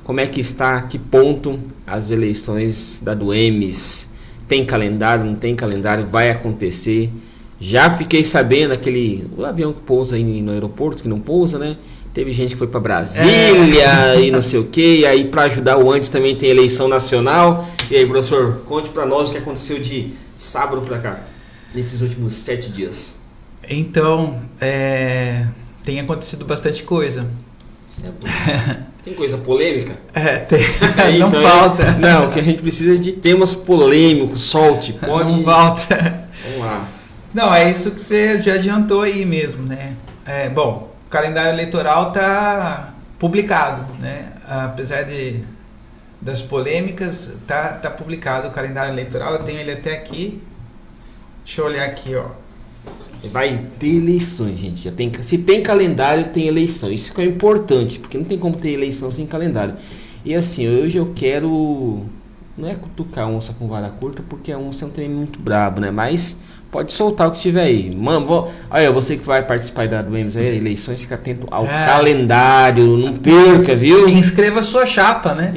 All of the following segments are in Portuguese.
como é que está, que ponto as eleições da Duemes? Tem calendário, não tem calendário, vai acontecer? Já fiquei sabendo o avião que pousa aí no aeroporto, que não pousa, né? Teve gente que foi para Brasília e não sei o quê. E aí, para ajudar o antes, também tem eleição nacional. E aí, professor, conte para nós o que aconteceu de sábado para cá, nesses últimos 7 dias. Então, tem acontecido bastante coisa. Tem coisa polêmica? Tem. Não falta. Não, o que a gente precisa é de temas polêmicos, solte. Pode. Não falta. Vamos lá. Não, é isso que você já adiantou aí mesmo, né? Bom, o calendário eleitoral está publicado, né? Apesar das polêmicas, tá publicado o calendário eleitoral. Eu tenho ele até aqui. Deixa eu olhar aqui, ó. Vai ter eleições, gente. Se tem calendário, tem eleição. Isso que é importante, porque não tem como ter eleição sem calendário. E assim, hoje eu quero... Não é cutucar a onça com vara curta, porque a onça é um trem muito brabo, né? Mas pode soltar o que tiver aí. Mano, olha, você que vai participar da Duemes aí, eleições, fica atento ao calendário, não perca, viu? E inscreva a sua chapa, né?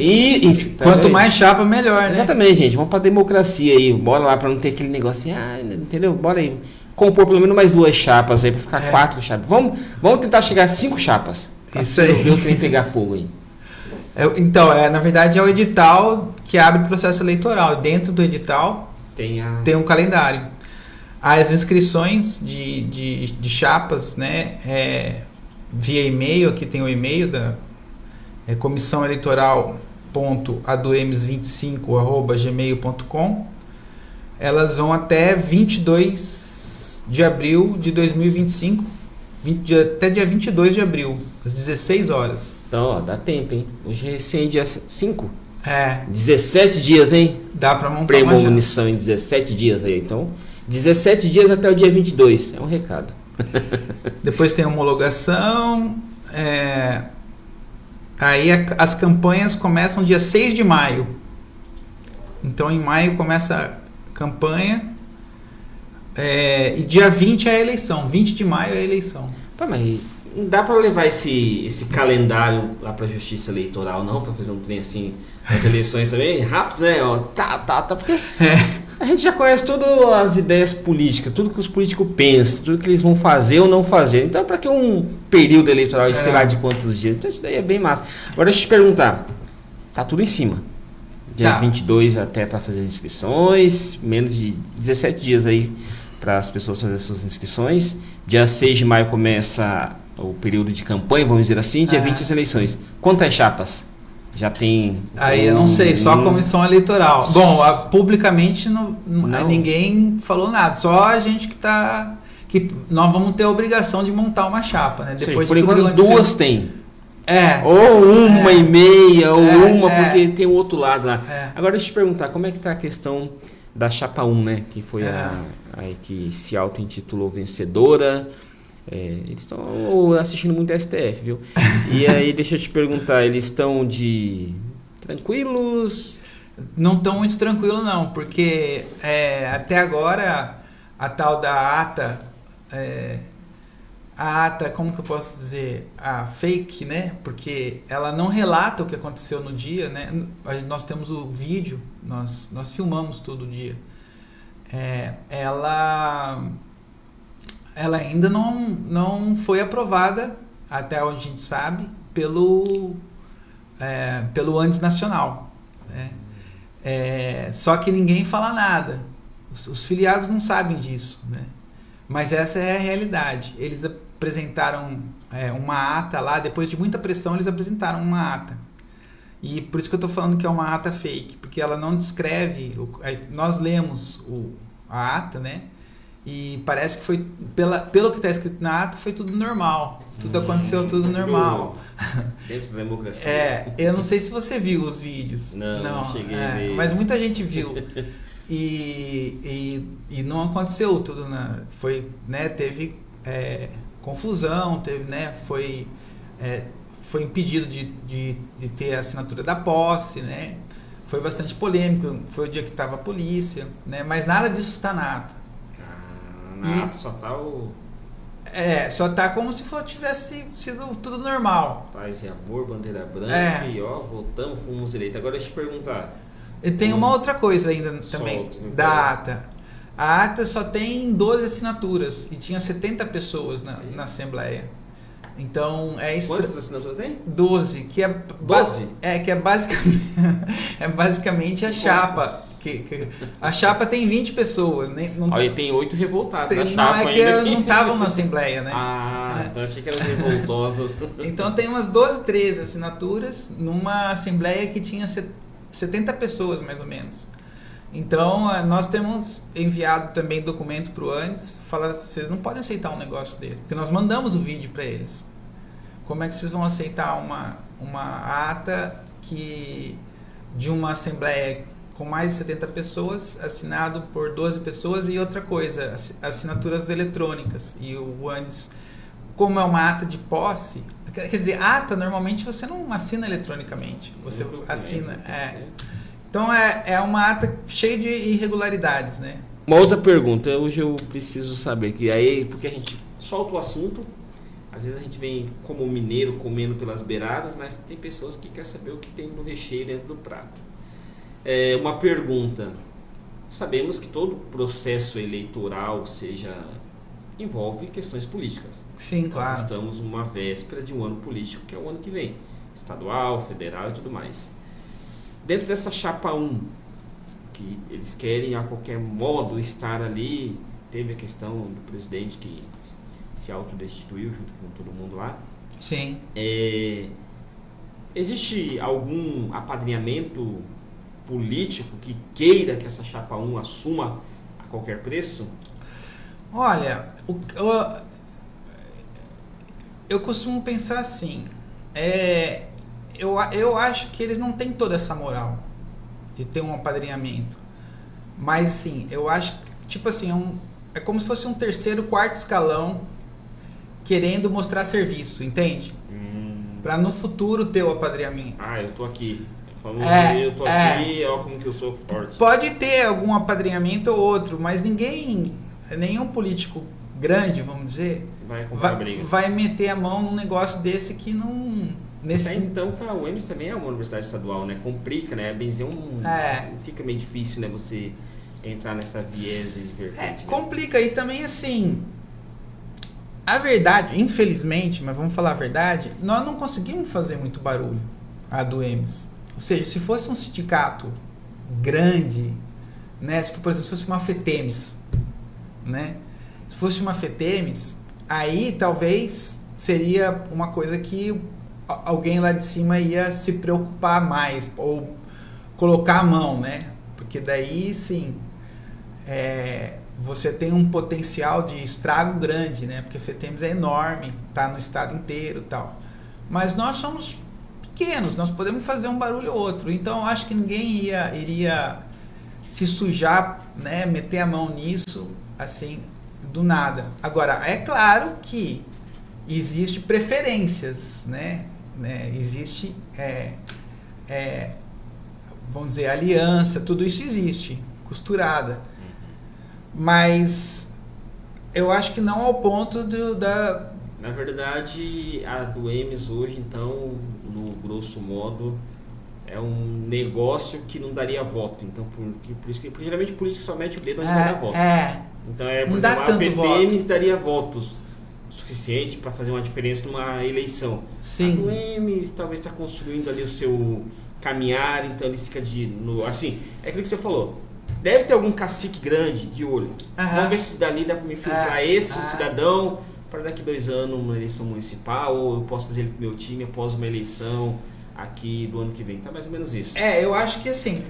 Quanto mais chapa, melhor, né? Exatamente, gente. Vamos pra democracia aí. Bora lá pra não ter aquele negócio assim, entendeu? Bora aí. Compor pelo menos mais 2 chapas aí, pra ficar 4 chapas. Vamos tentar chegar a 5 chapas. Isso aí. Ver o trem pegar fogo aí. Então, na verdade é o edital que abre o processo eleitoral. Dentro do edital tem um calendário. As inscrições de chapas, né, via e-mail, aqui tem o e-mail da comissão eleitoral.aduemes25@gmail.com. Elas vão até 22 de abril de 2025, até dia 22 de abril, às 16 horas. Então, ó, dá tempo, hein? Hoje é recém dia 5. 17 dias, hein? Dá pra montar premonição em 17 dias aí. Então, 17 dias até o dia 22. É um recado. Depois tem homologação. Aí as campanhas começam dia 6 de maio. Então, em maio começa a campanha. E dia 20 é a eleição. 20 de maio é a eleição. Mas não dá pra levar esse calendário lá pra Justiça Eleitoral, não? Pra fazer um trem assim, as eleições também? Rápido, né? Ó, porque a gente já conhece todas as ideias políticas, tudo que os políticos pensam, tudo que eles vão fazer ou não fazer. Então, pra que um período eleitoral, sei lá de quantos dias? Então, isso daí é bem massa. Agora, deixa eu te perguntar. Tá tudo em cima. Dia 22 até pra fazer as inscrições, menos de 17 dias aí para as pessoas fazerem suas inscrições. Dia 6 de maio começa o período de campanha, vamos dizer assim. Dia 20 as eleições. Quantas chapas? Já tem... Aí eu não sei, só a comissão eleitoral. Bom, publicamente ninguém falou nada. Só a gente que nós vamos ter a obrigação de montar uma chapa, né? Depois por enquanto 2 tem. Ou uma e meia, ou porque tem o outro lado lá. Agora deixa eu te perguntar, como é que tá a questão da chapa 1, né? Que foi a que se auto-intitulou vencedora. Eles estão assistindo muito STF, viu? E aí, deixa eu te perguntar, eles estão tranquilos? Não estão muito tranquilos, não, porque até agora a tal da ata, como que eu posso dizer? A fake, né? Porque ela não relata o que aconteceu no dia, né? Nós temos o vídeo, nós filmamos todo o dia. Ela ainda não foi aprovada, até onde a gente sabe, pelo Andes Nacional, né? Só que ninguém fala nada. Os filiados não sabem disso, né? Mas essa é a realidade. Eles apresentaram uma ata lá, depois de muita pressão eles apresentaram uma ata. E por isso que eu estou falando que é uma ata fake, porque ela não descreve, nós lemos a ata, né? E parece que foi, pelo que está escrito na ata, foi tudo normal. Tudo aconteceu, tudo normal. Dentro da democracia. Eu não sei se você viu os vídeos. Não cheguei a ver. Mas muita gente viu. E não aconteceu tudo. Foi, né, teve confusão, teve, né, foi impedido de ter a assinatura da posse, né? Foi bastante polêmico. Foi o dia que estava a polícia, né? Mas nada disso está na ata. Na ata só tá Só tá como se tivesse sido tudo normal. Paz e amor, bandeira branca, e votamos, fomos eleitos. Agora deixa eu te perguntar. E tem uma outra coisa ainda também, da ata. A ata só tem 12 assinaturas e tinha 70 pessoas na Assembleia. Então Quantas assinaturas tem? 12, que é 12? Que é basicamente basicamente a chapa. A chapa tem 20 pessoas, né? Olha, tem 8 revoltados na não, chapa ainda. Não estavam na Assembleia, né? Então achei que eram revoltosos. Então tem umas 12, 13 assinaturas numa Assembleia que tinha 70 pessoas, mais ou menos. Então, nós temos enviado também documento para o ANDES, falando que vocês não podem aceitar um negócio dele, porque nós mandamos o vídeo para eles. Como é que vocês vão aceitar uma ata de uma Assembleia com mais de 70 pessoas, assinado por 12 pessoas, e outra coisa, assinaturas eletrônicas. E o ANDES, como é uma ata de posse, quer dizer, ata normalmente você não assina eletronicamente, você assina... Então é uma ata cheia de irregularidades, né? Uma outra pergunta, hoje eu preciso saber, que aí, porque a gente solta o assunto, às vezes a gente vem como mineiro comendo pelas beiradas, mas tem pessoas que querem saber o que tem no recheio dentro do prato. Uma pergunta, sabemos que todo processo eleitoral envolve questões políticas. Sim, claro. Nós estamos numa véspera de um ano político, que é o ano que vem, estadual, federal e tudo mais. Dentro dessa chapa 1, que eles querem a qualquer modo estar ali, teve a questão do presidente que se autodestituiu junto com todo mundo lá. Sim. Existe algum apadrinhamento político que queira que essa chapa 1 assuma a qualquer preço? Olha, eu costumo pensar assim, eu acho que eles não têm toda essa moral de ter um apadrinhamento. Mas, assim, eu acho que, tipo assim, é como se fosse um terceiro, quarto escalão querendo mostrar serviço, entende? Pra no futuro ter o apadrinhamento. Eu tô aqui. Eu tô aqui, olha como que eu sou forte. Pode ter algum apadrinhamento ou outro, mas nenhum político grande, vamos dizer, vai meter a mão num negócio desse que não... Então, a UEMS também é uma universidade estadual, né? Complica, né? Benzer fica meio difícil, né? Você entrar nessa viés de vertente. Complica. E também, assim, a verdade, infelizmente, mas vamos falar a verdade, nós não conseguimos fazer muito barulho, a do UEMS. Ou seja, se fosse um sindicato grande, né? Por exemplo, se fosse uma FETEMES, né? Se fosse uma FETEMES, aí talvez seria uma coisa que alguém lá de cima ia se preocupar mais ou colocar a mão, né? Porque daí sim você tem um potencial de estrago grande, né? Porque a FETEMES é enorme, tá no estado inteiro e tal. Mas nós somos pequenos, nós podemos fazer um barulho ou outro. Então eu acho que ninguém iria se sujar, né? Meter a mão nisso assim do nada. Agora, é claro que existe preferências, né? Existe, vamos dizer, aliança, tudo isso existe, costurada. Mas eu acho que não ao ponto da... Na verdade, a do UEMS hoje, então, no grosso modo, é um negócio que não daria voto. Então, por isso que geralmente o político só mete o dedo onde vai dar voto. Então, por exemplo, a FETEMES daria votos suficiente para fazer uma diferença numa eleição. Sim. A do UEMS talvez está construindo ali o seu caminhar, então ele fica assim, é aquilo que você falou. Deve ter algum cacique grande de olho. Vamos ver se dali dá para me filtrar esse cidadão para daqui 2 anos uma eleição municipal, ou eu posso trazer ele pro meu time após uma eleição aqui do ano que vem. Tá mais ou menos isso. Eu acho que assim,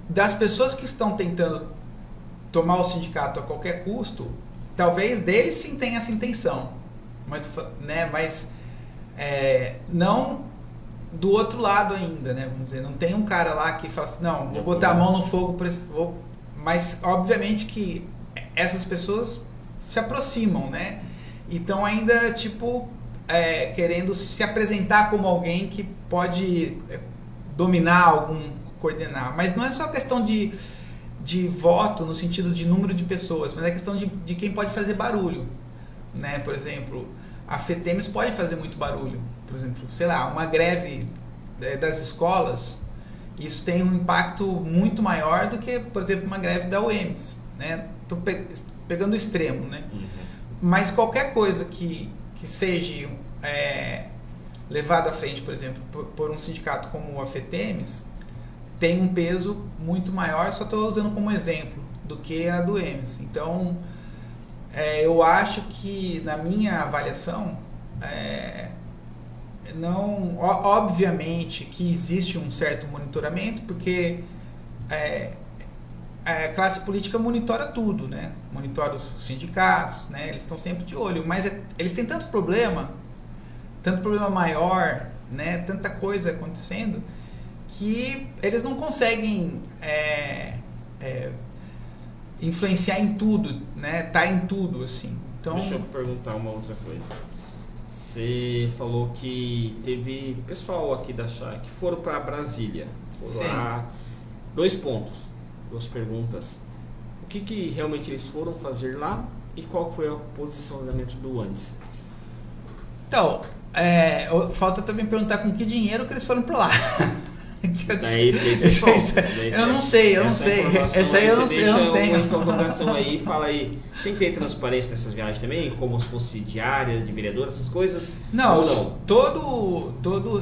das pessoas que estão tentando tomar o sindicato a qualquer custo, talvez deles sim tenha essa intenção. Mas não do outro lado ainda, né? Vamos dizer, não tem um cara lá que fala assim, não, vou botar a mão no fogo, mas obviamente que essas pessoas se aproximam, né? Então ainda, querendo se apresentar como alguém que pode dominar coordenar. Mas não é só questão de voto no sentido de número de pessoas, mas é questão de quem pode fazer barulho. né? Por exemplo, a FETEMES pode fazer muito barulho. Por exemplo, sei lá, uma greve das escolas, isso tem um impacto muito maior do que, por exemplo, uma greve da UEMS, né? Tô pegando o extremo, né? Mas qualquer coisa que seja levado à frente, por exemplo, por um sindicato como a FETEMES, tem um peso muito maior, só estou usando como exemplo, do que a do EMS. Então, eu acho que, na minha avaliação, não, obviamente que existe um certo monitoramento, porque a classe política monitora tudo, né? Monitora os sindicatos, né? Eles estão sempre de olho, mas eles têm tanto problema maior, né? Tanta coisa acontecendo, que eles não conseguem influenciar em tudo, né? Tá em tudo, assim. Então, deixa eu perguntar uma outra coisa. Você falou que teve pessoal aqui da Chá que foram para Brasília. Foram lá. 2 pontos, 2 perguntas. O que realmente eles foram fazer lá e qual foi o posicionamento do antes? Então, falta também perguntar com que dinheiro que eles foram para lá. Eu não sei. Essa aí eu não sei, eu não tenho. Uma interrogação aí, fala aí. Tem que ter transparência nessas viagens também, como se fosse diária, de vereador, essas coisas? Não, todo,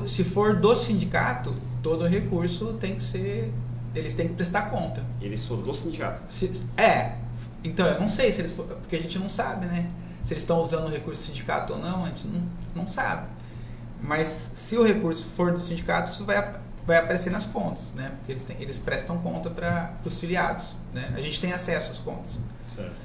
se for do sindicato, todo recurso tem que ser, eles têm que prestar conta. Eles foram do sindicato? Então eu não sei se eles foram, porque a gente não sabe, né? Se eles estão usando o recurso do sindicato ou não, a gente não sabe. Mas se o recurso for do sindicato, isso vai aparecer nas contas, né? Porque eles prestam conta para os filiados, né? A gente tem acesso às contas. Certo.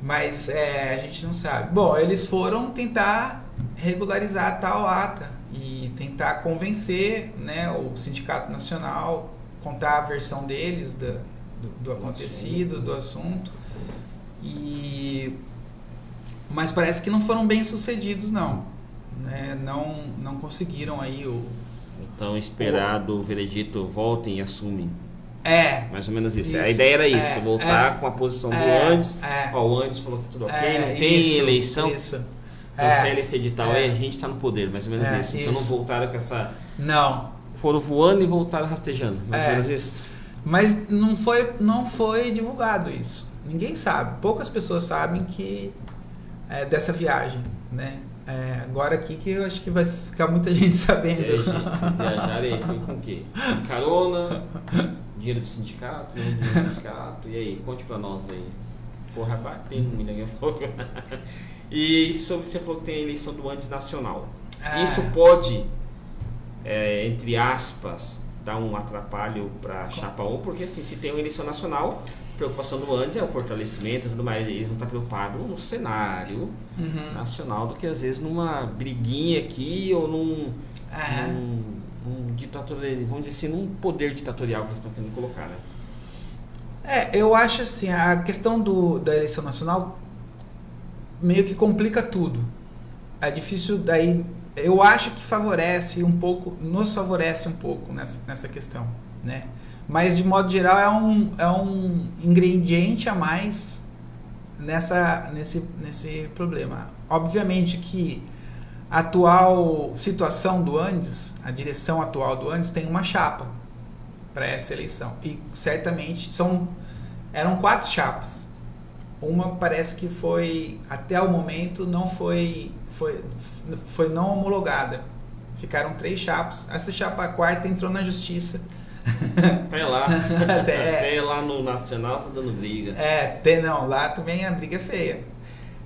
Mas a gente não sabe. Bom, eles foram tentar regularizar tal ata e tentar convencer, né, o Sindicato Nacional, contar a versão deles do acontecido, do assunto. Mas parece que não foram bem sucedidos, não. Né? Não conseguiram aí Então, esperado o veredito, voltem e assumem. Mais ou menos isso. A ideia era isso, voltar com a posição do Andes. O Andes falou que tá tudo ok, não tem eleição. Cancela esse edital, a gente está no poder, mais ou menos isso. Então não voltaram com essa... Não. Foram voando e voltaram rastejando, mais ou menos isso. Mas não foi divulgado isso. Ninguém sabe. Poucas pessoas sabem que dessa viagem, né? Agora aqui que eu acho que vai ficar muita gente sabendo. Gente, vocês viajaram aí, foi com o quê? Carona, dinheiro do sindicato, não dinheiro do sindicato, e aí, conte pra nós aí. Porra, bateu comida daqui a pouco. E sobre, você falou que tem a eleição do Andes Nacional. Isso pode, entre aspas, dar um atrapalho pra Chapa 1, porque assim, se tem uma eleição nacional, a preocupação do Andes é o fortalecimento e tudo mais, eles vão estar preocupados no cenário nacional do que às vezes numa briguinha aqui ou num ditatorial, vamos dizer assim, num poder ditatorial que eles estão querendo colocar, né? Eu acho assim, a questão da eleição nacional meio que complica tudo. É difícil daí, eu acho que nos favorece um pouco nessa questão, né? Mas de modo geral é um ingrediente a mais nesse problema. Obviamente que a atual situação do Andes, a direção atual do Andes tem uma chapa para essa eleição. E certamente eram 4 chapas. Uma parece que até o momento não foi não homologada. Ficaram 3 chapas. Essa chapa 4ª entrou na justiça. Até lá no Nacional tá dando briga. Lá também a briga é feia.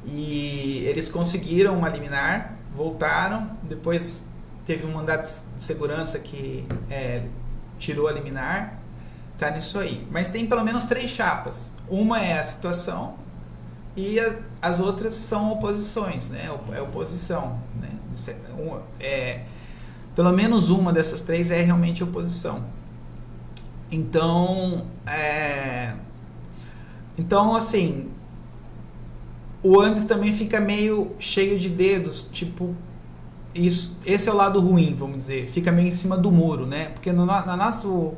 E eles conseguiram uma liminar, voltaram, depois teve um mandato de segurança que tirou a liminar, tá nisso aí. Mas tem pelo menos 3 chapas. Uma é a situação e as outras são oposições, né? É oposição, né? Pelo menos uma dessas 3 é realmente oposição. Então, assim, o Andes também fica meio cheio de dedos, tipo, esse é o lado ruim, vamos dizer, fica meio em cima do muro, né? Porque no nosso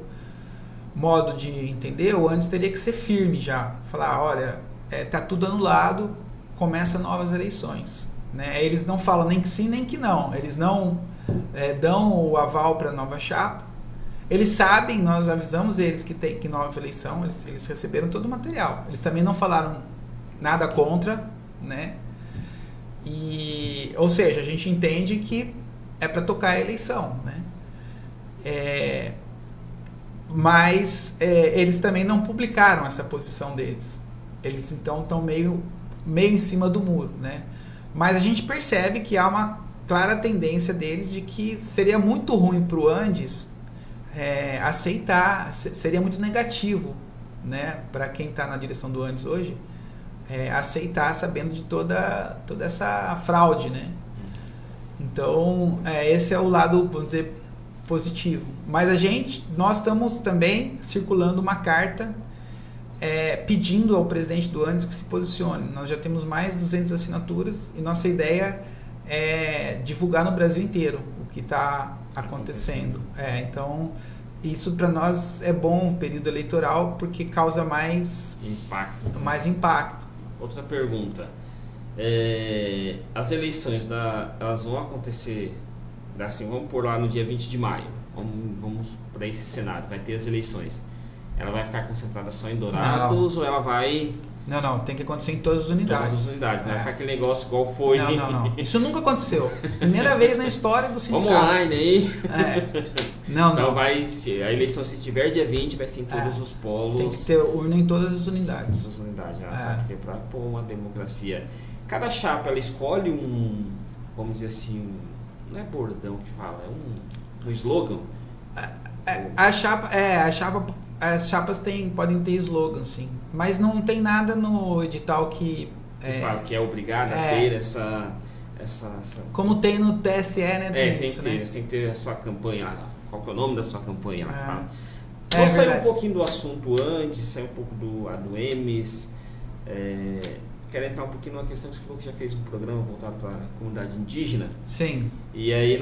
modo de entender, o Andes teria que ser firme já, falar, olha, tá tudo anulado, começa novas eleições, né? Eles não falam nem que sim nem que não, eles não dão o aval para a nova chapa. Eles sabem, nós avisamos eles que nova eleição, eles receberam todo o material. Eles também não falaram nada contra, né? Ou seja, a gente entende que é para tocar a eleição, né? Mas eles também não publicaram essa posição deles. Eles então estão meio em cima do muro, né? Mas a gente percebe que há uma clara tendência deles de que seria muito ruim para o Andes aceitar, seria muito negativo, né, para quem está na direção do Andes hoje, aceitar sabendo de toda essa fraude, né? Então, esse é o lado, vamos dizer, positivo. Mas nós estamos também circulando uma carta pedindo ao presidente do Andes que se posicione. Nós já temos mais de 200 assinaturas e nossa ideia é divulgar no Brasil inteiro o que está acontecendo. Então, isso para nós é bom, período eleitoral, porque causa mais impacto. Outra pergunta. As eleições elas vão acontecer, assim, vamos por lá no dia 20 de maio. Vamos para esse cenário, vai ter as eleições. Ela vai ficar concentrada só em Dourados ou ela vai... Não, tem que acontecer em todas as unidades. Todas as unidades, não vai ficar aquele negócio igual foi. Não. Isso nunca aconteceu. Primeira vez na história do sindicato. Vamos online aí. Não. Então a eleição, se tiver dia 20, vai ser em todos os polos. Tem que ter urna em todas as unidades. Todas as unidades, porque para pôr uma democracia. Cada chapa, ela escolhe vamos dizer assim, não é bordão que fala, é um slogan. As chapas podem ter slogan, sim. Mas não tem nada no edital que fala que é obrigado a ter essa... Como tem no TSE, né? Eles têm que ter a sua campanha lá. Qual que é o nome da sua campanha lá? Vou sair um pouquinho do assunto antes, sair um pouco do EMES. Quero entrar um pouquinho numa questão que você falou que já fez um programa voltado para a comunidade indígena. Sim. E aí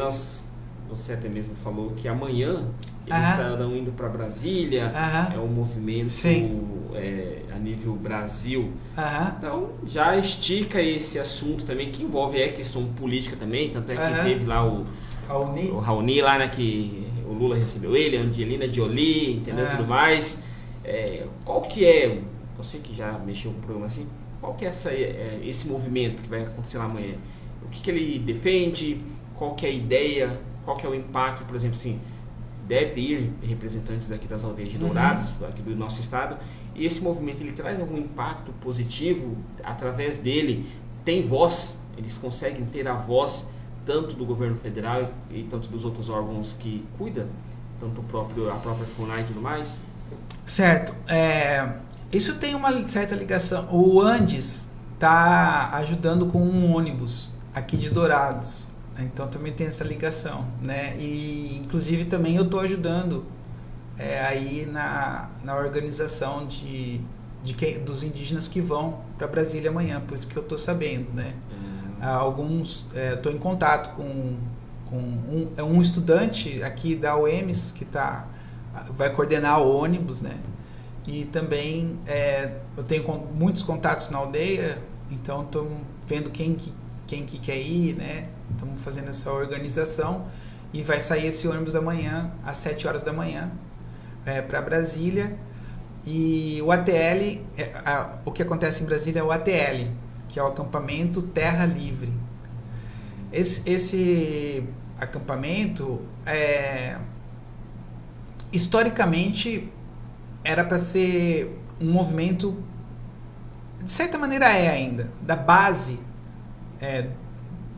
você até mesmo falou que amanhã eles estarão indo para Brasília, é um movimento a nível Brasil. Então já estica esse assunto também, que envolve a questão política também, tanto é que teve lá o Raoni lá, né, que o Lula recebeu ele, a Angelina Jolie, entendeu, tudo mais. Qual que é, você que já mexeu com o programa assim, qual que é esse movimento que vai acontecer lá amanhã? O que ele defende? Qual que é a ideia? Qual que é o impacto? Por exemplo, assim, deve ir representantes daqui das aldeias de Dourados, aqui do nosso estado, e esse movimento ele traz algum impacto positivo? Através dele tem voz, eles conseguem ter a voz tanto do governo federal e tanto dos outros órgãos que cuidam, tanto a própria FUNAI e tudo mais? Certo. Isso tem uma certa ligação. O Andes está ajudando com um ônibus aqui de Dourados. Então também tem essa ligação, né? E inclusive também eu estou ajudando aí na organização dos indígenas que vão para Brasília amanhã, por isso que eu estou sabendo, né? Alguns, estou em contato com um estudante aqui da UEMS que vai coordenar o ônibus, né? E também eu tenho muitos contatos na aldeia, então estou vendo quem que quer ir, né? Estamos fazendo essa organização e vai sair esse ônibus amanhã, às 7 horas da manhã, para Brasília. E o ATL, o que acontece em Brasília é o ATL, que é o acampamento Terra Livre. Esse acampamento, historicamente, era para ser um movimento, de certa maneira ainda, da base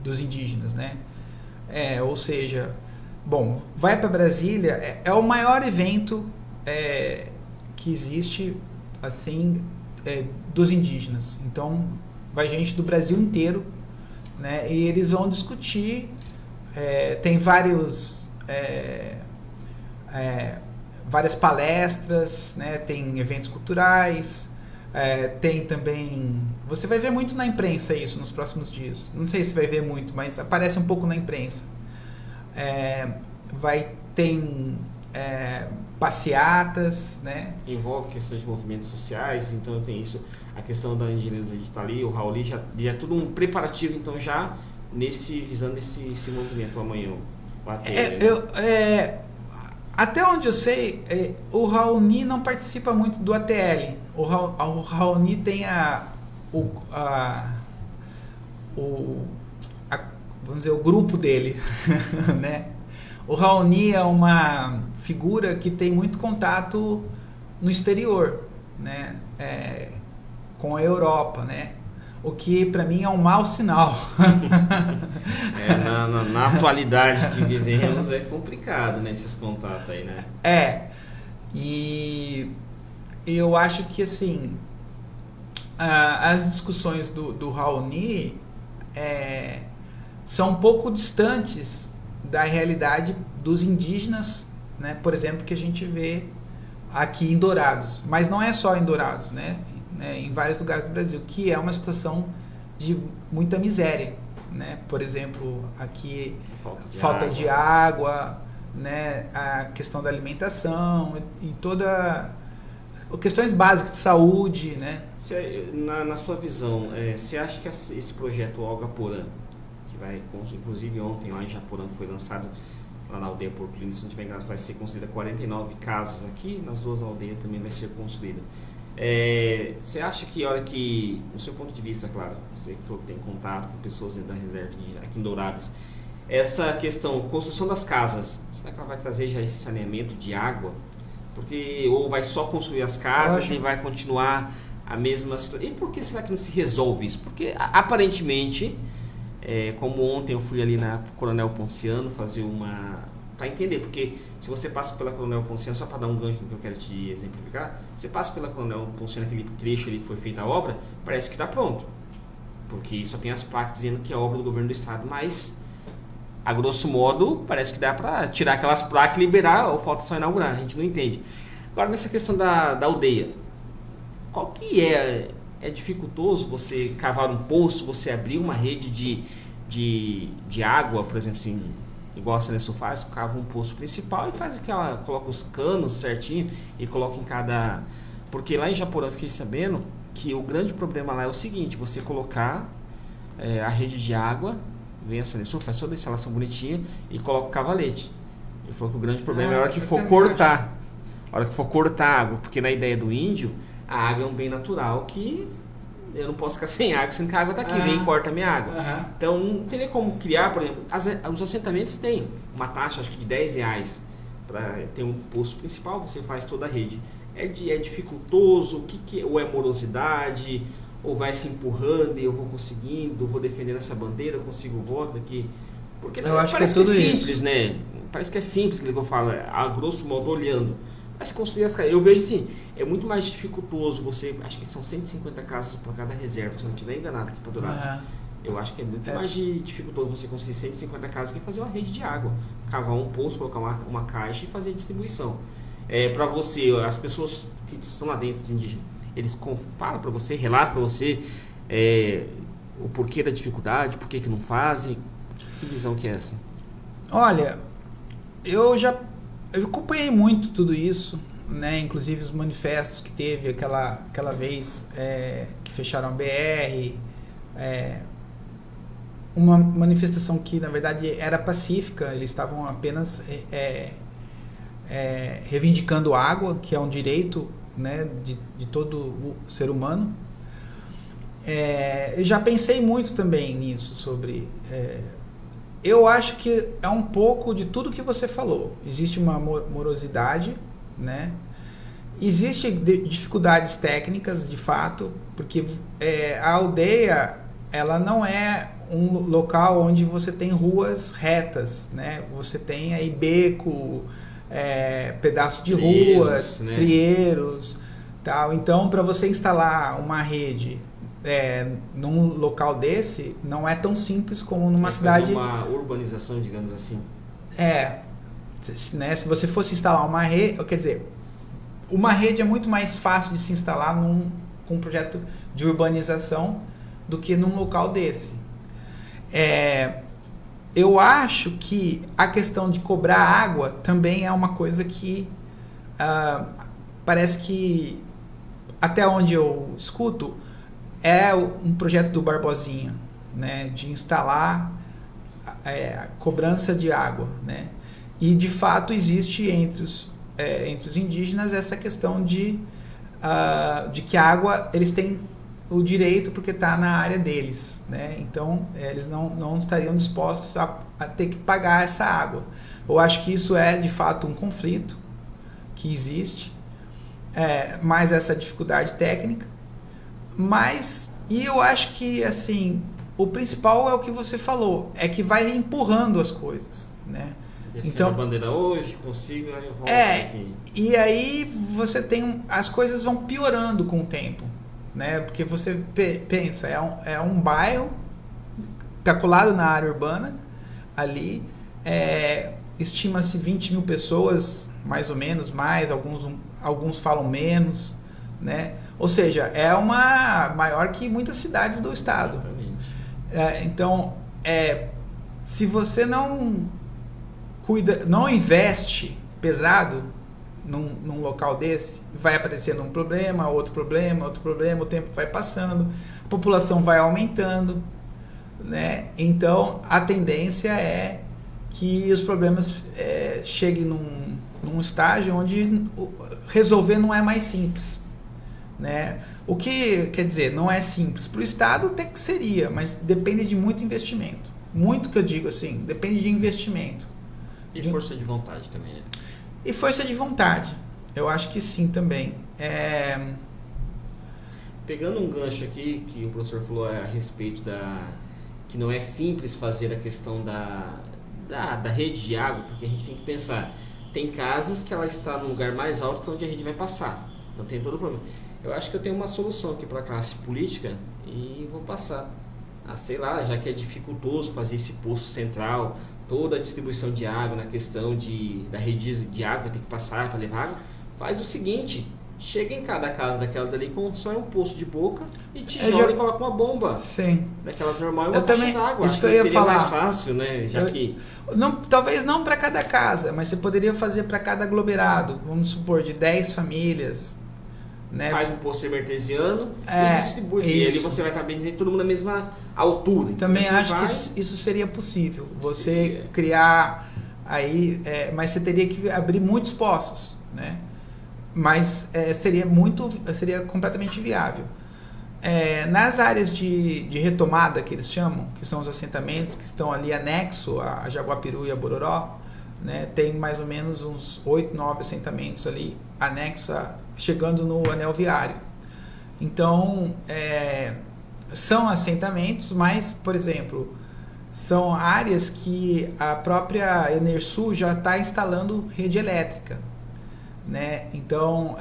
dos indígenas, né? Ou seja, vai para Brasília, é o maior evento que existe, assim, dos indígenas. Então, vai gente do Brasil inteiro, né? E eles vão discutir, tem várias palestras, né? Tem eventos culturais, tem também... Você vai ver muito na imprensa isso nos próximos dias. Não sei se vai ver muito, mas aparece um pouco na imprensa. Tem passeatas, né? Envolve questões de movimentos sociais, então tem isso, a questão da engenharia de estar ali, o Raul já é tudo um preparativo, então já visando esse movimento amanhã. Até onde eu sei, o Raoni não participa muito do ATL. O Raoni tem vamos dizer, o grupo dele, né? O Raoni é uma figura que tem muito contato no exterior, né? Com a Europa, né? O que para mim é um mau sinal. Na atualidade que vivemos é complicado, né, esses contatos aí, né? E eu acho que assim, as discussões do Raoni são um pouco distantes da realidade dos indígenas, né? Por exemplo, que a gente vê aqui em Dourados. Mas não é só em Dourados, né? Em vários lugares do Brasil, que é uma situação de muita miséria, né? Por exemplo, aqui falta de água, né? A questão da alimentação e toda questões básicas de saúde, né? Na sua visão, você acha que esse projeto Olga Porã, que vai, inclusive ontem lá em Japorã foi lançado lá na aldeia Porto Lindo, se não tiver enganado, vai ser construída 49 casas aqui, nas duas aldeias também vai ser construída. Você acha que, olha que, no seu ponto de vista, claro, você que falou que tem contato com pessoas da reserva aqui em Dourados, essa questão, construção das casas, será que ela vai trazer já esse saneamento de água? Porque, ou vai só construir as casas e vai continuar a mesma situação? E por que será que não se resolve isso? Porque, aparentemente, como ontem eu fui ali na Coronel Ponciano fazer para entender, porque se você passa pela Coronel Ponciano, só para dar um gancho no que eu quero te exemplificar, você passa pela Coronel Ponciano, aquele trecho ali que foi feita a obra, parece que está pronto, porque só tem as placas dizendo que é obra do governo do estado, mas a grosso modo parece que dá para tirar aquelas placas e liberar, ou falta só inaugurar, a gente não entende. Agora nessa questão da aldeia, qual que é dificultoso você cavar um poço, você abrir uma rede de água, por exemplo, assim, igual a Sanesul faz, cava um poço principal e faz coloca os canos certinho e coloca em cada... Porque lá em Japorã eu fiquei sabendo que o grande problema lá é o seguinte, você colocar a rede de água, vem a Sanesul, faz toda a instalação bonitinha e coloca o cavalete. Ele falou que o grande problema é a hora que for cortar. A hora que for cortar a água, porque na ideia do índio, a água é um bem natural que eu não posso ficar sem água, sendo que a água está aqui, vem e corta a minha água. Então, não teria como criar, por exemplo, os assentamentos têm uma taxa, acho que de R$10 para ter um posto principal, você faz toda a rede. É dificultoso, ou é morosidade, ou vai se empurrando e eu vou conseguindo, vou defendendo essa bandeira, consigo o voto daqui. Porque eu acho parece que é simples, isso, né? Parece que é simples aquilo que eu falo, a grosso modo, olhando. Mas construir as casas, eu vejo assim, é muito mais dificultoso você, acho que são 150 casas para cada reserva, se eu não estiver enganado aqui para Dourados. Eu acho que é muito mais dificultoso você construir 150 casas que fazer uma rede de água, cavar um poço, colocar uma caixa e fazer a distribuição. Para você, as pessoas que estão lá dentro, os indígenas, eles falam para você, relatam para você o porquê da dificuldade, por que não fazem, que visão que é essa? Olha, eu acompanhei muito tudo isso, né? Inclusive os manifestos que teve aquela vez que fecharam a BR, uma manifestação que na verdade era pacífica, eles estavam apenas reivindicando água, que é um direito, né, de todo o ser humano. Eu já pensei muito também nisso, sobre... eu acho que é um pouco de tudo que você falou. Existe uma morosidade, né? Existem dificuldades técnicas, de fato, porque a aldeia, ela não é um local onde você tem ruas retas, né? Você tem aí beco, pedaço de ruas, né? Trieiros, tal. Então, para você instalar uma rede num local desse, não é tão simples como numa cidade... uma urbanização, digamos assim. Né? Se você fosse instalar uma rede, quer dizer, uma rede é muito mais fácil de se instalar com um projeto de urbanização do que num local desse. Eu acho que a questão de cobrar água também é uma coisa que parece que, até onde eu escuto, é um projeto do Barbosinha, né, de instalar cobrança de água, né? E de fato existe entre os indígenas essa questão de que a água eles têm o direito porque está na área deles, né? Então eles não estariam dispostos a ter que pagar essa água. Eu acho que isso é de fato um conflito que existe, mais essa dificuldade técnica, e eu acho que assim o principal é o que você falou, é que vai empurrando as coisas, né? Então, a bandeira hoje, consigo, aí eu volto aqui. E aí você tem, as coisas vão piorando com o tempo, né? Porque você pensa, é um bairro, está colado na área urbana, ali, estima-se 20 mil pessoas, mais ou menos, mais, alguns falam menos, né? Ou seja, é maior que muitas cidades do estado. Então, se você não investe pesado num local desse, vai aparecendo um problema, outro problema, o tempo vai passando, a população vai aumentando, né? Então, a tendência é que os problemas cheguem num estágio onde resolver não é mais simples, né? O que quer dizer, não é simples. Para o Estado até que seria, mas depende de muito investimento. Muito que eu digo assim, depende de investimento. E força de vontade também, né? E força de vontade, eu acho que sim também. Pegando um gancho aqui, que o professor falou a respeito que não é simples fazer a questão da rede de água, porque a gente tem que pensar, tem casas que ela está no lugar mais alto que onde a rede vai passar, então tem todo o problema. Eu acho que eu tenho uma solução aqui para a classe política e vou passar. Sei lá, já que é dificultoso fazer esse poço central, toda a distribuição de água na questão da rede de água, vai ter que passar para levar água, faz o seguinte, chega em cada casa daquela dali, constrói um poço de boca e tijolo e coloca uma bomba. Sim. Daquelas normais, uma caixa d'água. Isso que eu ia seria falar. Mais fácil, né? Talvez não para cada casa, mas você poderia fazer para cada aglomerado, vamos supor, de 10 famílias. Né? Faz um poço artesiano e distribui. E ali você vai estar bem todo mundo na mesma altura. Também acho que isso seria possível. Você criar aí, mas você teria que abrir muitos poços, né? Mas seria completamente viável. Nas áreas de retomada que eles chamam, que são os assentamentos que estão ali anexo a Jaguapiru e a Bororó, né? Tem mais ou menos uns 8, 9 assentamentos ali anexo chegando no anel viário. Então, são assentamentos, mas, por exemplo, são áreas que a própria Enersul já está instalando rede elétrica, né? Então,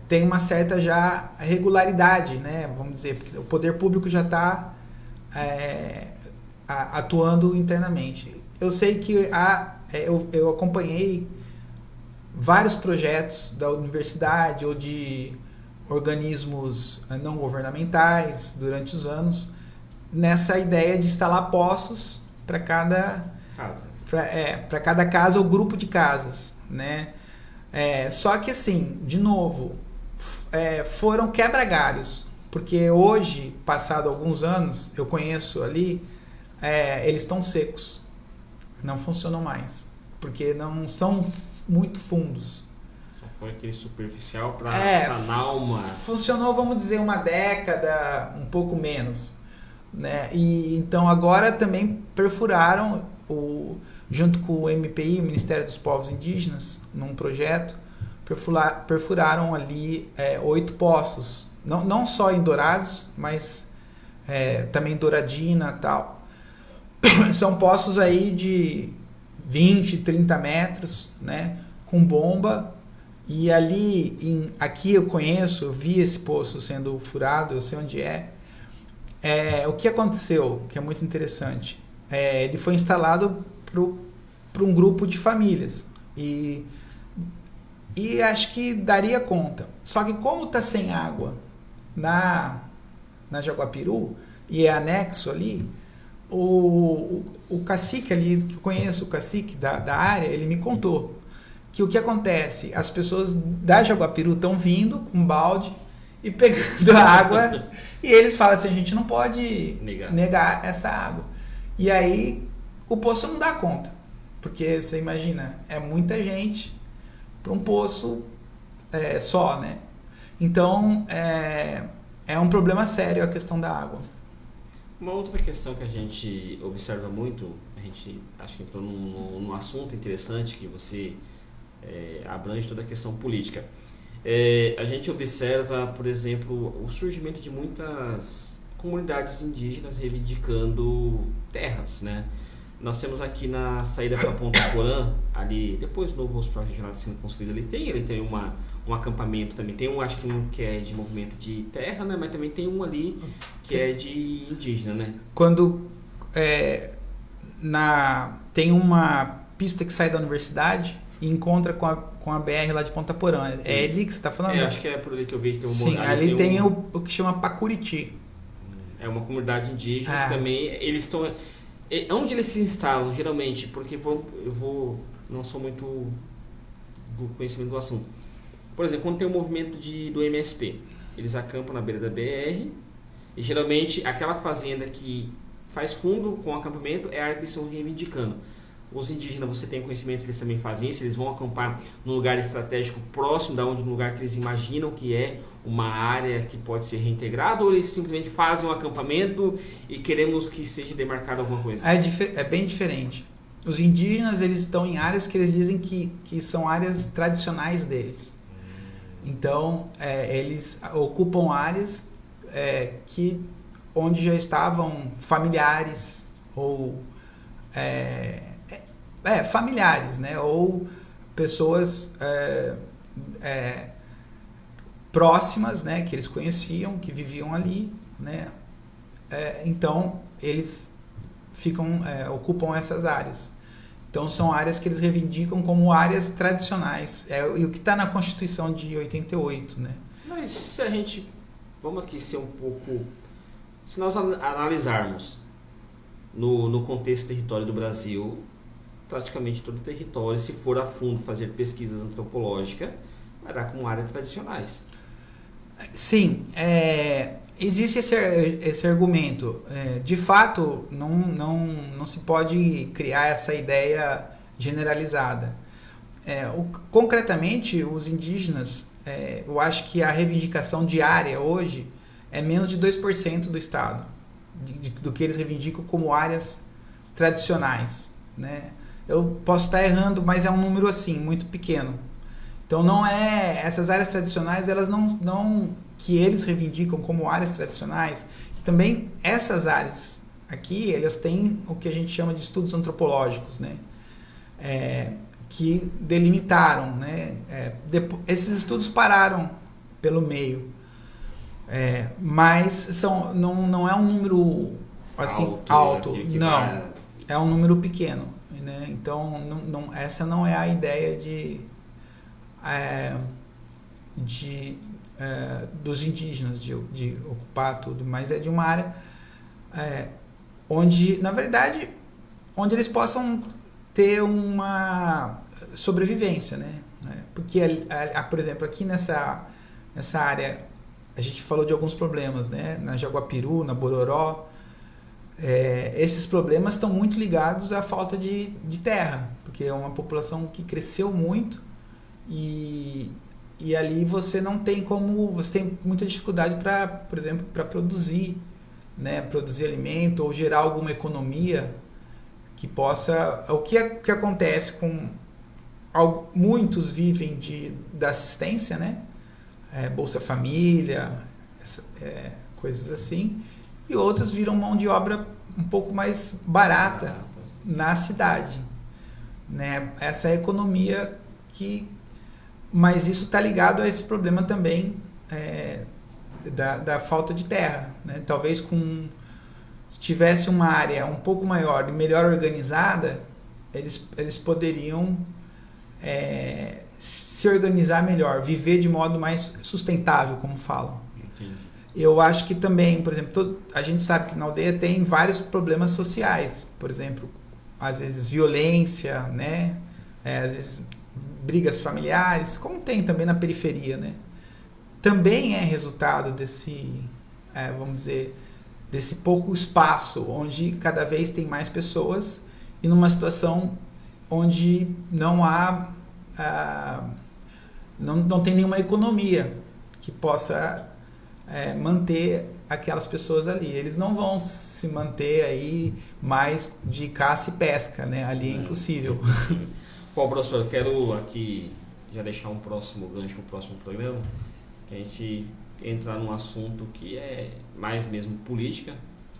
tem uma certa já regularidade, né? Vamos dizer, porque o poder público já está atuando internamente. Eu sei que eu acompanhei vários projetos da universidade ou de organismos não governamentais durante os anos nessa ideia de instalar poços para cada casa, para cada casa ou grupo de casas, né? Só que assim, de novo, foram quebra-galhos, porque hoje, passado alguns anos, eu conheço ali, eles estão secos, não funcionam mais, porque não são muito fundos. Só foi aquele superficial para sanar uma... Funcionou, vamos dizer, uma década, um pouco menos, né? E então agora também perfuraram, junto com o MPI, o Ministério dos Povos Indígenas, num projeto, perfuraram ali 8 poços, não só em Dourados, mas também em Douradina e tal. São poços aí de 20, 30 metros, né, com bomba, e aqui eu vi esse poço sendo furado, eu sei onde o que aconteceu, que é muito interessante, ele foi instalado para um grupo de famílias, e acho que daria conta, só que como está sem água na Jaguapiru, e é anexo ali, o cacique ali, que eu conheço, o cacique da área, ele me contou que o que acontece? As pessoas da Jaguapiru estão vindo com um balde e pegando a água e eles falam assim, a gente não pode negar essa água. E aí o poço não dá conta, porque você imagina, é muita gente para um poço só, né? Então é um problema sério a questão da água. Uma outra questão que a gente observa muito, a gente acho que entrou num assunto interessante que você abrange toda a questão política. A gente observa, por exemplo, o surgimento de muitas comunidades indígenas reivindicando terras, né? Nós temos aqui na saída para Ponta Porã, ali, depois do novo hospital regional sendo construído, ele tem um acampamento também, tem acho que um que é de movimento de terra, né? Mas também tem um ali que é de indígena, né? Quando tem uma pista que sai da universidade e encontra com a BR lá de Ponta Porã. Sim. É ali que você está falando? Acho que é por ali que eu vi que tem um. Sim, ali tem o que chama Pacuriti. É uma comunidade indígena que também eles estão. Onde eles se instalam, geralmente, porque não sou muito do conhecimento do assunto. Por exemplo, quando tem um movimento do MST, eles acampam na beira da BR e geralmente aquela fazenda que faz fundo com o acampamento é a área que eles estão reivindicando. Os indígenas, você tem conhecimento que eles também fazem isso, eles vão acampar num lugar estratégico próximo da onde um lugar que eles imaginam que é uma área que pode ser reintegrada, ou eles simplesmente fazem um acampamento e queremos que seja demarcada alguma coisa? É bem diferente. Os indígenas, eles estão em áreas que eles dizem que são áreas tradicionais deles. Então, eles ocupam áreas onde já estavam familiares ou familiares, né? Ou pessoas próximas, né? Que eles conheciam, que viviam ali, né? Então eles ocupam essas áreas. Então são áreas que eles reivindicam como áreas tradicionais. E o que está na Constituição de 88, né? Mas se a gente, vamos aqui ser um pouco, se nós analisarmos no contexto território do Brasil, praticamente todo o território, se for a fundo fazer pesquisas antropológicas, vai dar como áreas tradicionais. Sim, existe esse argumento. De fato, não se pode criar essa ideia generalizada. Concretamente, os indígenas, eu acho que a reivindicação diária hoje é menos de 2% do Estado, do que eles reivindicam como áreas tradicionais, né? Eu posso estar errando, mas é um número assim, muito pequeno. Então não essas áreas tradicionais, elas não que eles reivindicam como áreas tradicionais, também essas áreas aqui, elas têm o que a gente chama de estudos antropológicos, né? Que delimitaram, né? Esses estudos pararam pelo meio, mas não é um número assim alto, não, é um número pequeno, né? Então essa não é a ideia dos indígenas de ocupar tudo, mas é de uma área onde, na verdade, onde eles possam ter uma sobrevivência, né? Porque, por exemplo, aqui nessa área, a gente falou de alguns problemas, né? Na Jaguapiru, na Bororó, esses problemas estão muito ligados à falta de terra, porque é uma população que cresceu muito e ali você não tem como, você tem muita dificuldade para, por exemplo, para produzir, né? Produzir alimento ou gerar alguma economia que possa... O que acontece com... Muitos vivem da assistência, né? Bolsa Família, coisas assim, e outros viram mão de obra um pouco mais barata na cidade, né? Essa é a economia mas isso está ligado a esse problema também da falta de terra, né? Talvez se tivesse uma área um pouco maior e melhor organizada, eles poderiam se organizar melhor, viver de modo mais sustentável, como falam. Entendi. Eu acho que também, por exemplo, a gente sabe que na aldeia tem vários problemas sociais, por exemplo, às vezes violência, né? Às vezes brigas familiares, como tem também na periferia, né? Também é resultado desse, vamos dizer, desse pouco espaço, onde cada vez tem mais pessoas e numa situação onde não há, não tem nenhuma economia que possa manter aquelas pessoas ali. Eles não vão se manter aí mais de caça e pesca, né? Ali é impossível. Bom, professor, eu quero aqui já deixar um próximo gancho para o próximo programa, que a gente entrar num assunto que é mais mesmo política,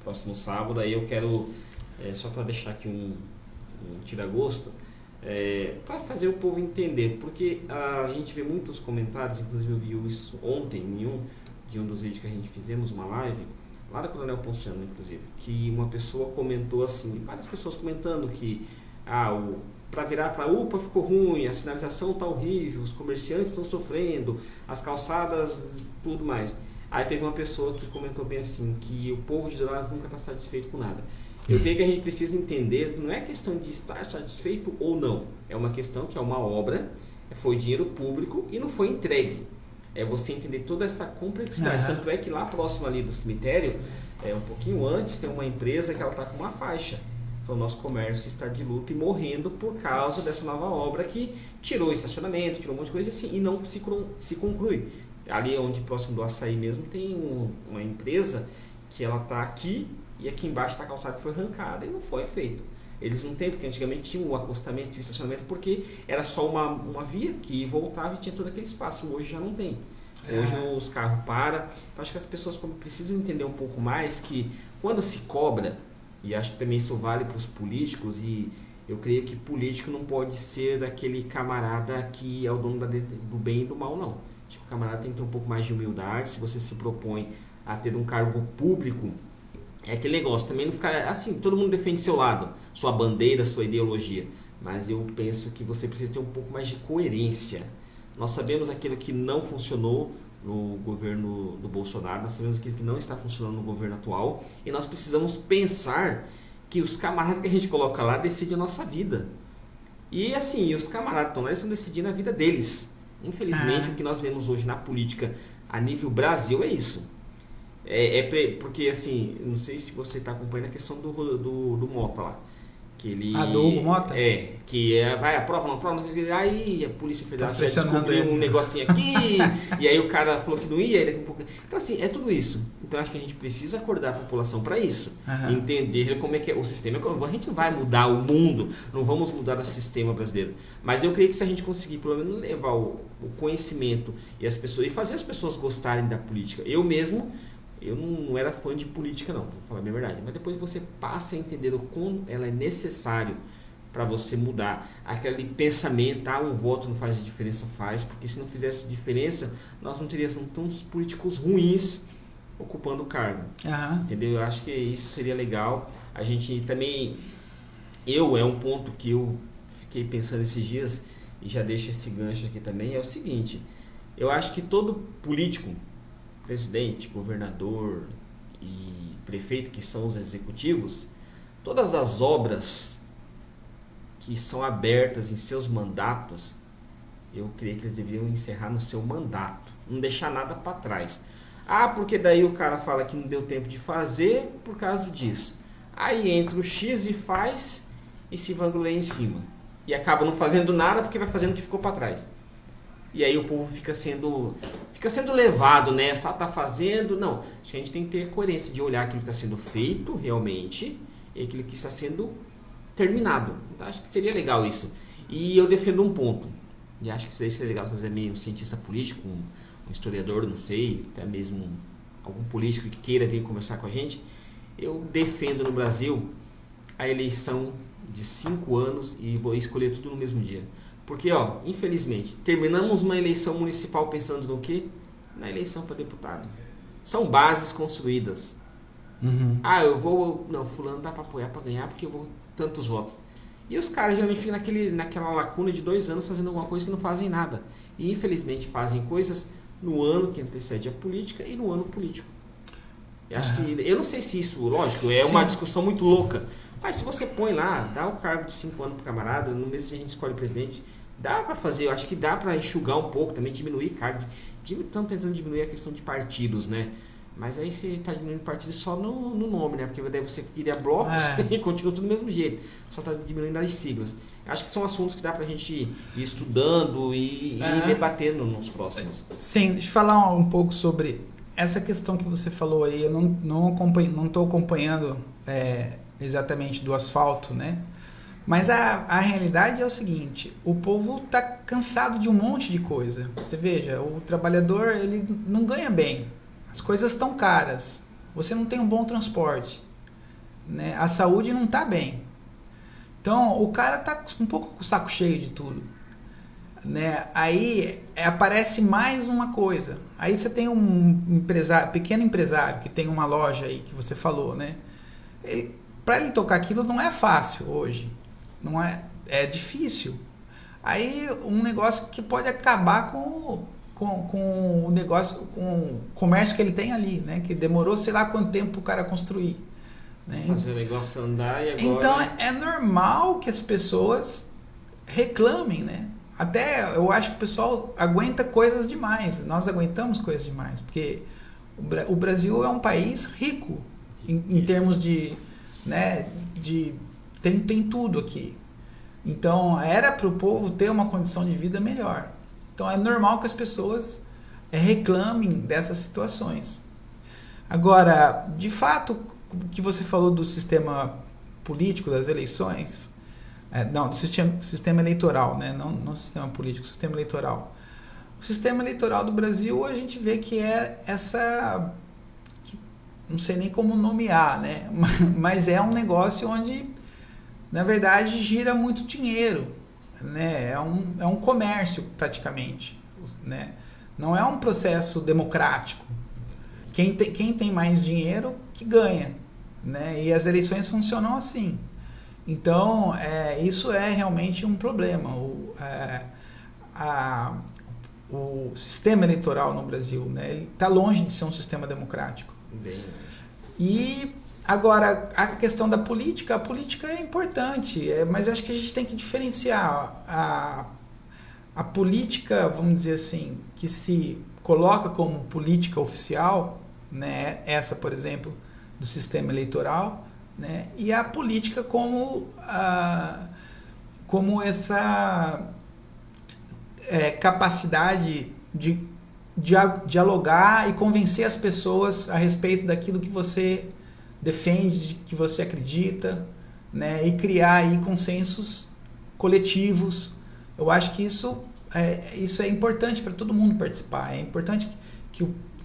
próximo sábado. Aí eu quero, só para deixar aqui um tira-gosto, para fazer o povo entender, porque a gente vê muitos comentários, inclusive eu vi isso ontem de um dos vídeos que a gente fizemos, uma live, lá da Coronel Ponciano, inclusive, que uma pessoa comentou assim, várias pessoas comentando que para virar para a UPA ficou ruim, a sinalização está horrível, os comerciantes estão sofrendo, as calçadas, tudo mais. Aí teve uma pessoa que comentou bem assim, que o povo de Dourados nunca está satisfeito com nada. Eu creio que a gente precisa entender que não é questão de estar satisfeito ou não, é uma questão que é uma obra, foi dinheiro público e não foi entregue. É você entender toda essa complexidade. Tanto é que lá próximo ali do cemitério, um pouquinho antes, tem uma empresa que ela está com uma faixa. Então o nosso comércio está de luto e morrendo por causa dessa nova obra que tirou o estacionamento, tirou um monte de coisa assim, e não se conclui. Ali onde próximo do Açaí mesmo tem uma empresa que ela está aqui e aqui embaixo está a calçada que foi arrancada e não foi feito. Eles não têm, porque antigamente tinha o acostamento, tinha o estacionamento, porque era só uma via que voltava e tinha todo aquele espaço. Hoje já não tem. Hoje os carros param. Então acho que as pessoas precisam entender um pouco mais que quando se cobra, e acho que também isso vale para os políticos, e eu creio que político não pode ser daquele camarada que é o dono do bem e do mal, não. Acho que o camarada tem que ter um pouco mais de humildade. Se você se propõe a ter um cargo público, é aquele negócio, também não ficar assim, todo mundo defende seu lado, sua bandeira, sua ideologia, mas eu penso que você precisa ter um pouco mais de coerência. Nós sabemos aquilo que não funcionou no governo do Bolsonaro, nós sabemos aquilo que não está funcionando no governo atual, e nós precisamos pensar que os camaradas que a gente coloca lá decidem a nossa vida. E assim, os camaradas que estão lá, eles estão decidindo a vida deles. Infelizmente, o que nós vemos hoje na política a nível Brasil é isso. Porque assim, não sei se você está acompanhando a questão do Mota lá. Que ele, do Hugo Mota? Vai, aprova, não aprova, aí a Polícia Federal já descobriu um negocinho aqui, e aí o cara falou que não ia, daqui a pouco. Então assim, é tudo isso. Então acho que a gente precisa acordar a população para isso. Entender como é que é o sistema. A gente vai mudar o mundo, não vamos mudar o sistema brasileiro. Mas eu creio que se a gente conseguir pelo menos levar o conhecimento e as pessoas, e fazer as pessoas gostarem da política. Eu não era fã de política não, vou falar bem a verdade, mas depois você passa a entender o quão ela é necessário para você mudar aquele pensamento, um voto não faz diferença, porque se não fizesse diferença, nós não teríamos tantos políticos ruins ocupando o cargo, entendeu? Eu acho que isso seria legal, a gente também, é um ponto que eu fiquei pensando esses dias, e já deixo esse gancho aqui também, é o seguinte, eu acho que todo político, presidente, governador e prefeito, que são os executivos, todas as obras que são abertas em seus mandatos, eu creio que eles deveriam encerrar no seu mandato, não deixar nada para trás. Porque daí o cara fala que não deu tempo de fazer por causa disso. Aí entra o X e faz e se vangloria em cima. E acaba não fazendo nada porque vai fazendo o que ficou para trás. E aí o povo fica sendo levado nessa, tá fazendo, não. Acho que a gente tem que ter coerência de olhar aquilo que está sendo feito realmente e aquilo que está sendo terminado. Então, acho que seria legal isso. E eu defendo um ponto, e acho que isso seria legal fazer meio um cientista político, um historiador, não sei, até mesmo algum político que queira vir conversar com a gente. Eu defendo no Brasil a eleição de 5 anos e vou escolher tudo no mesmo dia. Porque, infelizmente, terminamos uma eleição municipal pensando no quê? Na eleição para deputado. São bases construídas. Fulano dá para apoiar para ganhar porque eu vou tantos votos. E os caras geralmente ficam naquela lacuna de 2 anos fazendo alguma coisa que não fazem nada. E, infelizmente, fazem coisas no ano que antecede a política e no ano político. Eu não sei se isso, lógico, é uma discussão muito louca. Mas se você põe lá, dá o cargo de 5 anos pro camarada, no mês que a gente escolhe o presidente, dá para fazer, eu acho que dá para enxugar um pouco, também diminuir cargo. Estamos tentando diminuir a questão de partidos, né? Mas aí você está diminuindo partidos só no nome, né? Porque daí você cria blocos e continua tudo do mesmo jeito. Só está diminuindo as siglas. Acho que são assuntos que dá para a gente ir estudando e ir debatendo nos próximos. Sim, deixa eu falar um pouco sobre essa questão que você falou aí. Eu não estou acompanhando exatamente do asfalto, né? Mas a realidade é o seguinte, o povo está cansado de um monte de coisa. Você veja, o trabalhador ele não ganha bem, as coisas estão caras, você não tem um bom transporte, né? A saúde não está bem. Então o cara está um pouco com o saco cheio de tudo, né? Aí aparece mais uma coisa. Aí você tem um pequeno empresário que tem uma loja aí que você falou, né? Para ele tocar aquilo não é fácil hoje. Não é difícil. Aí um negócio que pode acabar com o negócio, com o comércio que ele tem ali, né? Que demorou sei lá quanto tempo para o cara construir, né? Fazer o negócio andar e agora... Então é normal que as pessoas reclamem, né? Até eu acho que o pessoal aguenta coisas demais. Nós aguentamos coisas demais, porque o Brasil é um país rico em termos de, né, tem tudo aqui. Então era para o povo ter uma condição de vida melhor. Então é normal que as pessoas reclamem dessas situações. Agora, de fato, o que você falou do sistema político, das eleições, não, do sistema eleitoral, né? Não sistema político, sistema eleitoral. O sistema eleitoral do Brasil, a gente vê que é essa... não sei nem como nomear, né? Mas é um negócio onde, na verdade, gira muito dinheiro, né? É um comércio, praticamente, né? Não é um processo democrático. Quem tem mais dinheiro, que ganha, né? E as eleições funcionam assim. Então, isso é realmente um problema. O sistema eleitoral no Brasil, né? Ele está longe de ser um sistema democrático. Bem. E agora, a questão da política, a política é importante, mas acho que a gente tem que diferenciar a política, vamos dizer assim, que se coloca como política oficial, né, essa, por exemplo, do sistema eleitoral, né, e a política como essa capacidade de dialogar e convencer as pessoas a respeito daquilo que você defende, que você acredita, né, e criar aí consensos coletivos. Eu acho que isso é importante para todo mundo participar. É importante que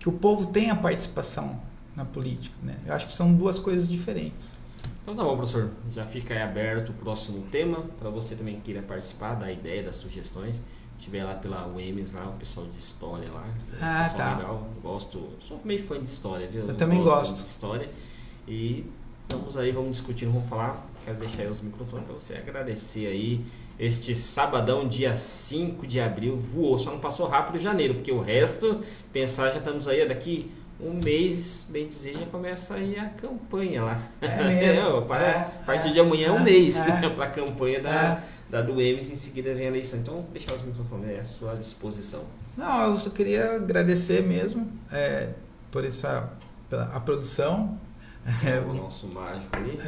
o povo tenha participação na política, né? Eu acho que são duas coisas diferentes. Então tá bom, professor. Já fica aí aberto o próximo tema, para você também que queira participar, dar ideia, das sugestões. Tiver lá pela UEMS, lá, o pessoal de história lá. Pessoal legal, sou meio fã de história, viu? Eu também gosto de história. E vamos discutindo, vamos falar. Quero deixar aí os microfones para você agradecer aí. Este sabadão, dia 5 de abril, voou, só não passou rápido janeiro, porque o resto, pensar, já estamos aí daqui um mês, bem dizer, já começa aí a campanha lá. A partir de amanhã é um mês para a campanha da do UEMS, em seguida vem a eleição. Então, deixar os microfones à sua disposição. Não, eu só queria agradecer mesmo por a produção. O nosso mágico ali.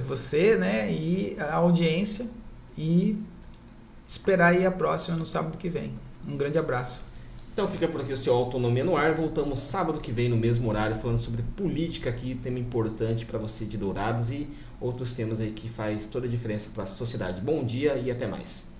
Você, né, e a audiência, e esperar aí a próxima no sábado que vem. Um grande abraço. Então fica por aqui o seu Autonomia no Ar. Voltamos sábado que vem no mesmo horário, falando sobre política aqui, tema importante para você de Dourados e outros temas aí que faz toda a diferença para a sociedade. Bom dia e até mais.